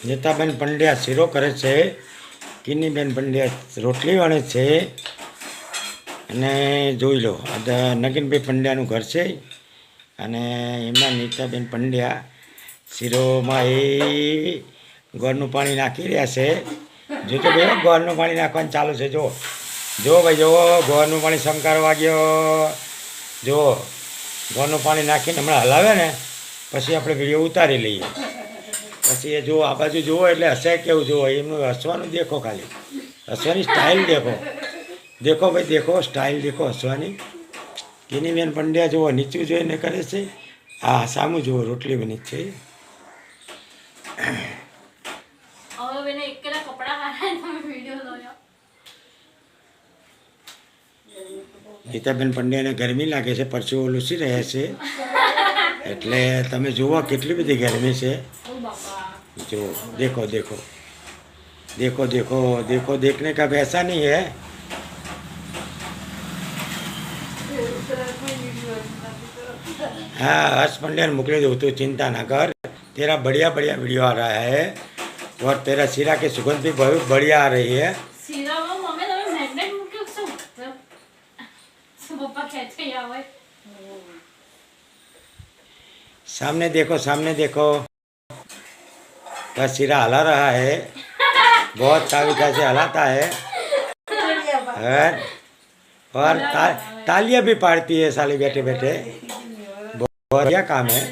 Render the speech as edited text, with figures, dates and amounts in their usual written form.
નીતાબેન પંડ્યા શીરો કરે છે, કિનીબેન પંડ્યા રોટલી વણે છે, અને જોઈ લો આ નગીનભાઈ પંડ્યાનું ઘર છે, અને એમાં નીતાબેન પંડ્યા શીરોમાં એ ગોળનું પાણી નાખી રહ્યા છે. જો તો ભાઈ ગોળનું પાણી નાખવાનું ચાલુ છે. જો ભાઈ જો ગોળનું પાણી શંકારવા ગયો. જો ગોળનું પાણી નાખીને હમણાં હલાવે ને પછી આપણે વિડીયો ઉતારી લઈએ. પછી એ જુઓ આ બાજુ જુઓ એટલે હસે કેવું જુઓ, એમનું હસવાનું દેખો, ખાલી હસવાની સ્ટાઇલ દેખો. દેખો ભાઈ દેખો, સ્ટાઇલ દેખો હસવાની. કિનીબેન પંડ્યા જુઓ નીચું જોઈને કરે છે. હા સામું જુઓ રોટલી બની છે. ગીતાબેન પંડ્યાને ગરમી લાગે છે, પરસેવો લૂસી રહ્યા છે, એટલે તમે જુઓ કેટલી બધી ગરમી છે. જો देखो देखो देखो देखो देखो, देखने का वैसा नहीं है. हाँ हर्ष पंड्या ने मोकले दो, तू चिंता ना कर, तेरा बढ़िया बढ़िया वीडियो आ रहा है और तेरा शीरा की सुगंध भी बहुत बढ़िया आ रही है. सामने देखो, सामने देखो, का शीरा हला रहा है, बहुत तावीका से हलाता है और तालियां भी पाड़ती है साली बैठे बैठे. बहुत बढ़िया काम है.